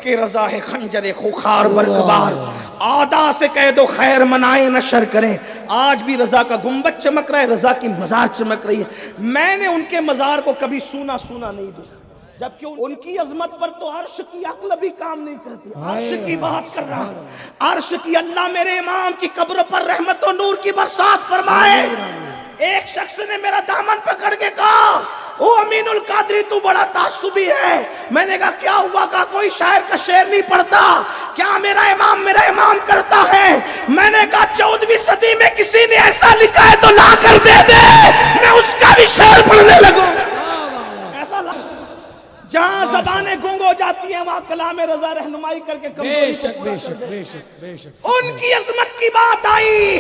کے رضا ہے خنجر خوخار برقبار، آدھا سے کہہ دو خیر منائے نہ شر کریں، آج بھی رضا کا گنبد چمک رہا ہے، رضا کی مزار چمک رہی ہے۔ میں نے ان کے مزار کو کبھی سونا نہیں دیکھا، جبکہ ان کی عظمت پر تو عرش کی عقل بھی کام نہیں کرتی۔ عرش کی بات کر رہا ہوں، عرش کی۔ اللہ میرے امام کی قبر پر رحمت و نور کی برسات فرمائے۔ ایک شخص نے میرا دامن پکڑ کے کہا، او امین القادری تو بڑا تعصبی ہے۔ میں نے کہا کیا ہوا؟ کہا کوئی شاعر کا شعر نہیں پڑھتا کیا؟ میرا امام کرتا ہے۔ میں نے کہا 14ویں صدی میں کسی نے ایسا لکھا ہے تو لا کر دے دے، میں اس کا بھی شعر پڑھنے لگوں۔ ایسا جہاں زبانیں گنگ ہو جاتی ہیں وہاں کلام رضا رہنمائی کر کے بے شک بے شک بے شک بے شک۔ ان کی عظمت کی بات آئی،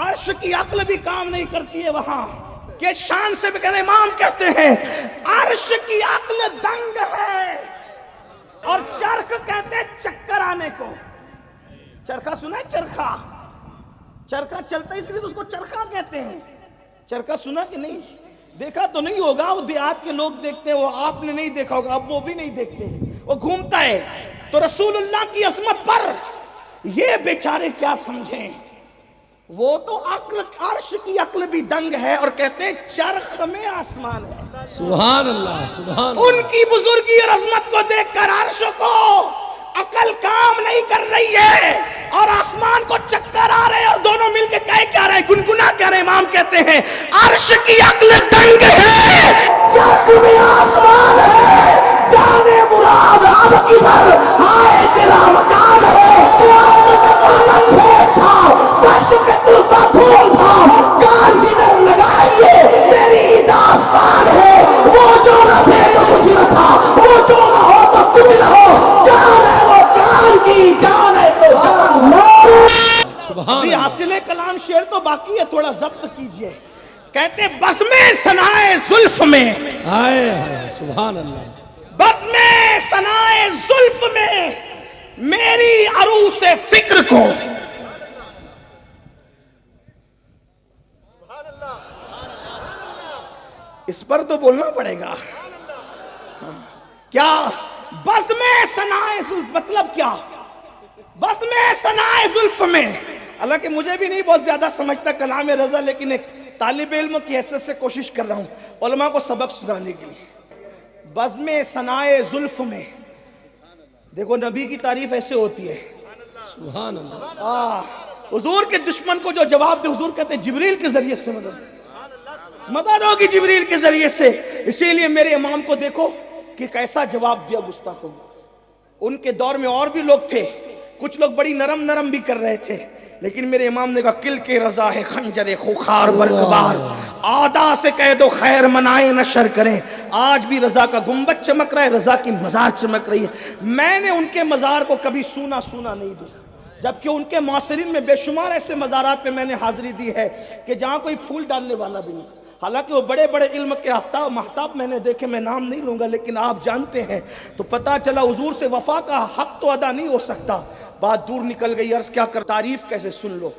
عرش کی عقل بھی کام نہیں کرتی ہے وہاں کہ شان سے بھی کہنے امام کہتے ہیں عرش کی عقل دنگ ہے، اور چرخ کہتے ہیں چکر آنے کو۔ چرخہ سنا ہے؟ چرخہ چلتا ہے اس لیے تو اس کو چرخہ کہتے ہیں۔ چرخہ سنا کہ نہیں؟ دیکھا تو نہیں ہوگا، وہ دیہات کے لوگ دیکھتے ہیں، وہ آپ نے نہیں دیکھا ہوگا، اب وہ بھی نہیں دیکھتے ہیں، وہ گھومتا ہے۔ تو رسول اللہ کی عظمت پر یہ بیچارے کیا سمجھیں، وہ تو عرش کی عقل بھی دنگ ہے اور کہتے ہیں چرخ میں آسمان ہے۔ سبحان اللہ سبحان ان کی بزرگی اور عظمت کو دیکھ کر عرش کو عقل کام نہیں کر رہی ہے اور آسمان کو چکر آ رہے ہیں، اور دونوں مل کے کہہ کیا رہے ہیں؟ گنگنا کہہ رہے ہیں۔ امام کہتے ہیں عرش کی عقل دنگ ہے، چرخ میں آسمان ہے، جانے مراد اب کی بھر ہائے تیرا مکان ہے۔ فرش پہ طوفہ پھول تھا، کان جدھر لگائیے میری داستان ہے، وہ جو نہ تھے تو کچھ نہ تھا، وہ جو نہ ہو تو کچھ نہ ہو، جان ہے وہ جان کی، جان ہے تو جان۔ ابھی حاصل کلام شعر تو باقی ہے، تھوڑا ضبط کیجئے۔ کہتے بزم ثنائے زلف میں، سبحان اللہ، بزم ثنائے زلف میں میری عروس فکر کو، اس پر تو بولنا پڑے گا۔ کیا بزم ثنائے زلف مطلب کیا؟ بزم ثنائے زلف میں، حالانکہ مجھے بھی نہیں بہت زیادہ سمجھتا کلام رضا، لیکن ایک طالب علم کی حیثیت سے کوشش کر رہا ہوں علماء کو سبق سنانے کے لیے۔ بزم ثنائے زلف میں، دیکھو نبی کی تعریف ایسے ہوتی ہے۔ سبحان اللہ، حضور کے دشمن کو جو جواب دے، حضور کہتے ہیں جبریل کے ذریعے سے مدد ہوگی، جبریل کے ذریعے سے۔ اسی لیے میرے امام کو دیکھو کہ کیسا جواب دیا گستاخوں کو۔ ان کے دور میں اور بھی لوگ تھے، کچھ لوگ بڑی نرم بھی کر رہے تھے، لیکن میرے امام نے کہا کل کے رضا ہے خنجر خوخار برقبار، آدھا سے کہہ دو خیر منائے نہ شر کریں، آج بھی رضا کا گنبد چمک رہا ہے، رضا کی مزار چمک رہی ہے۔ میں نے ان کے مزار کو کبھی سونا نہیں دیکھا، جبکہ ان کے معاصرین میں بے شمار ایسے مزارات پہ میں نے حاضری دی ہے کہ جہاں کوئی پھول ڈالنے والا بھی نہیں۔ حالانکہ وہ بڑے علم کے آفتاب مہتاب میں نے دیکھے، میں نام نہیں لوں گا، لیکن آپ جانتے ہیں۔ تو پتا چلا حضور سے وفا کا حق تو ادا نہیں ہو سکتا، بات دور نکل گئی۔ عرض کیا کر، تعریف کیسے سن لو۔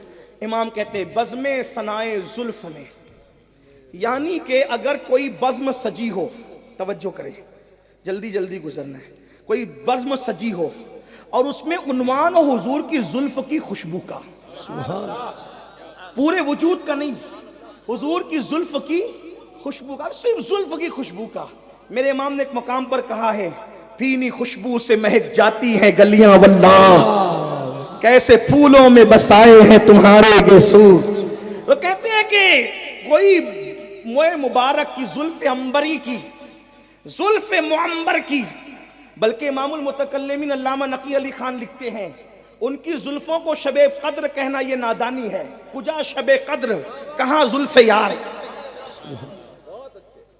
امام کہتے بزم ثنائے زلف میں، یعنی کہ اگر کوئی بزم سجی ہو، توجہ کرے، جلدی گزرنا ہے، کوئی بزم سجی ہو اور اس میں عنوان ہو حضور کی زلف کی خوشبو کا، پورے وجود کا نہیں، حضور کی زلف کی خوشبو کا، صرف زلف کی خوشبو کا۔ میرے امام نے ایک مقام پر کہا ہے بھینی خوشبو سے مہک جاتی ہیں گلیاں واللہ، کیسے پھولوں میں بسائے ہیں تمہارے گیسو۔ وہ کہتے ہیں کہ کوئی موئے مبارک کی زلف عنبری کی، زلف معمبر کی، بلکہ امام المتکلمین علامہ نقی علی خان لکھتے ہیں ان کی زلفوں کو شب قدر کہنا یہ نادانی ہے۔ کجا شب قدر، کہاں زلف یار۔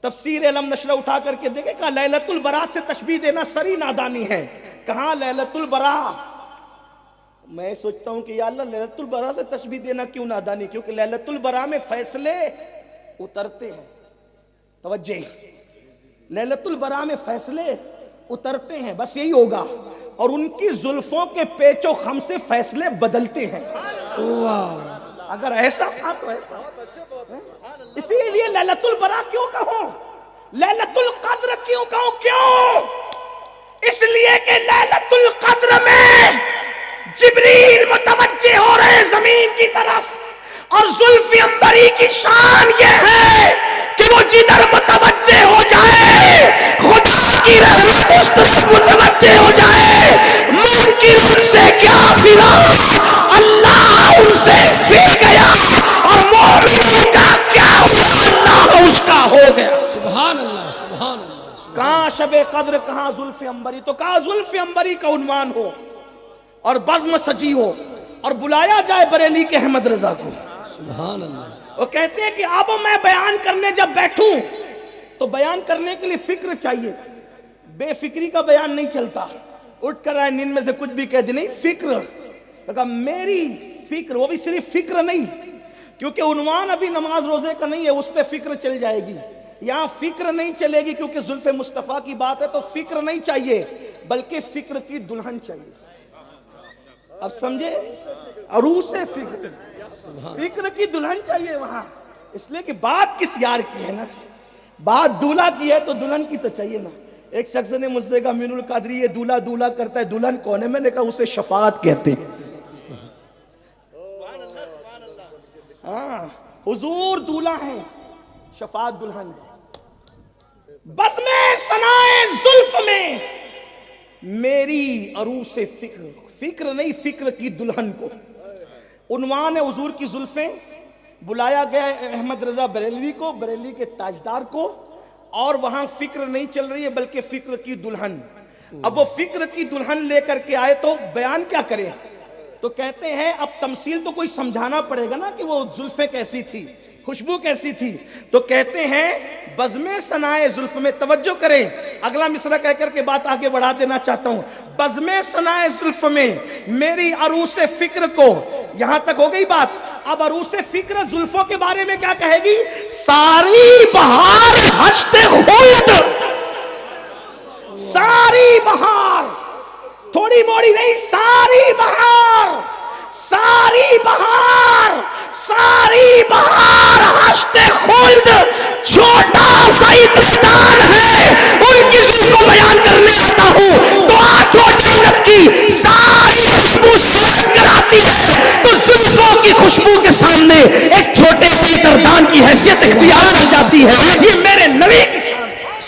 تفسیر علم نشرہ اٹھا کر کے دیکھیں، کہا لیلۃ البرات سے تشبیہ دینا سری نادانی ہے۔ کہاں لیلۃ البرات؟ میں سوچتا ہوں کہ یا اللہ لیلۃ البرات سے تشبیہ دینا کیوں نادانی؟ کیونکہ لیلۃ البرات میں فیصلے اترتے ہیں۔ توجہ، لیلۃ البرات میں فیصلے اترتے ہیں، بس یہی ہوگا، اور ان کی زلفوں کے پیچ و خم سے فیصلے بدلتے ہیں۔ اگر ایسا تھا تو ایسا، اسی لیے لیلۃ البرات کیوں کہوں، لیلۃ القدر کیوں کہوں؟ کیوں؟ اس لیے کہ لیلۃ القدر میں جبریل متوجہ ہو رہے زمین کی طرف، اور زلف عنبری کی شان یہ ہے کہ وہ جدھر متوجہ ہو جائے خدا کی رحمت اس طرف متوجہ ہو جائے، منکر ان سے کیا پھرا اللہ ان سے پھر گیا، اور مومنوں کا کیا ہوا اللہ اس کا ہو گیا۔ سبحان اللہ سبحان اللہ۔ کہاں شب قدر، کہاں زلف عنبری؟ تو کہاں زلف عنبری کا عنوان ہو اور بزم سجی ہو اور بلایا جائے بریلی کے احمد رضا کو۔ سبحان اللہ۔ وہ کہتے ہیں کہ اب میں بیان کرنے جب بیٹھوں تو بیان کرنے کے لیے فکر چاہیے، بے فکری کا بیان نہیں چلتا، اٹھ کر آئے نیند میں سے کچھ بھی کہہ دی، نہیں فکر، کہا میری فکر، وہ بھی صرف فکر نہیں، کیونکہ عنوان ابھی نماز روزے کا نہیں ہے، اس پہ فکر چل جائے گی، یہاں فکر نہیں چلے گی کیونکہ زلف مصطفیٰ کی بات ہے، تو فکر نہیں چاہیے بلکہ فکر کی دلہن چاہیے۔ اب سمجھے؟ عروس فکر، فکر کی دلہن چاہیے وہاں، اس لیے کہ بات کس یار کی ہے نا، بات دولہا کی ہے تو دلہن کی تو چاہیے نا۔ ایک شخص نے مجھ سے کہا مین القادری یہ دولہا دولہا کرتا ہے، دلہن کون ہے؟ میں نے کہا اسے شفاعت کہتے ہیں۔ ہاں حضور دولہا ہیں، شفاعت دلہن ہے۔ بس میں ثنائے زلف میں میری عروس فکر، فکر نہیں فکر کی دلہن کو، عنوان ہے حضور کی زلفیں، بلایا گیا احمد رضا بریلوی کو، بریلی کے تاجدار کو، اور وہاں فکر نہیں چل رہی ہے بلکہ فکر کی دلہن۔ اب وہ فکر کی دلہن لے کر کے آئے تو بیان کیا کرے؟ تو کہتے ہیں اب تمثیل تو کوئی سمجھانا پڑے گا نا کہ وہ زلفیں کیسی تھی، خوشبو کیسی تھی، تو کہتے ہیں بزم ثنائے زلف میں، توجہ کریں اگلا مصرع کہہ کر کے بات آگے بڑھا دینا چاہتا ہوں، بزم ثنائے زلف میں میری عروس فکر کو، یہاں تک ہو گئی بات۔ اب عروس فکر زلفوں کے بارے میں کیا کہے گی؟ ساری بہار ہشت خلد، ساری بہار، تھوڑی موڑی نہیں، ساری بہار، ساری بہار، ساری بہار ہشت خلد، چھوٹا سا ابتدان ہے، ان کی زلفوں بیان کرنے آتا ہوں تو آٹھوں جنت کی ساری خوشبو سرس کراتی ہے، تو زلفوں کی خوشبو کے سامنے ایک چھوٹے سے ابتدان کی حیثیت اختیار ہو جاتی ہے۔ یہ میرے نبی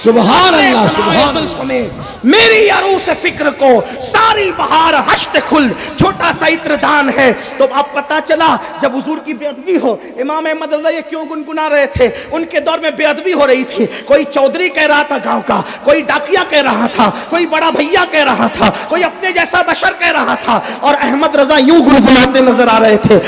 سبحان اللہ سبحان زلف اللہ۔ میں میری عروس فکر کو ساری بہار ہشت خلد، چھوٹا سا عطردان ہے۔ تو اب پتا چلا جب حضور کی بے ادبی ہو، امام احمد رضا یہ کیوں گنگنا رہے تھے؟ ان کے دور میں بے ادبی ہو رہی تھی، کوئی چودھری کہہ رہا تھا گاؤں کا، کوئی ڈاکیا کہہ رہا تھا، کوئی بڑا بھیا کہہ رہا تھا، کوئی اپنے جیسا بشر کہہ رہا تھا، اور احمد رضا یوں گنگناتے نظر آ رہے تھے۔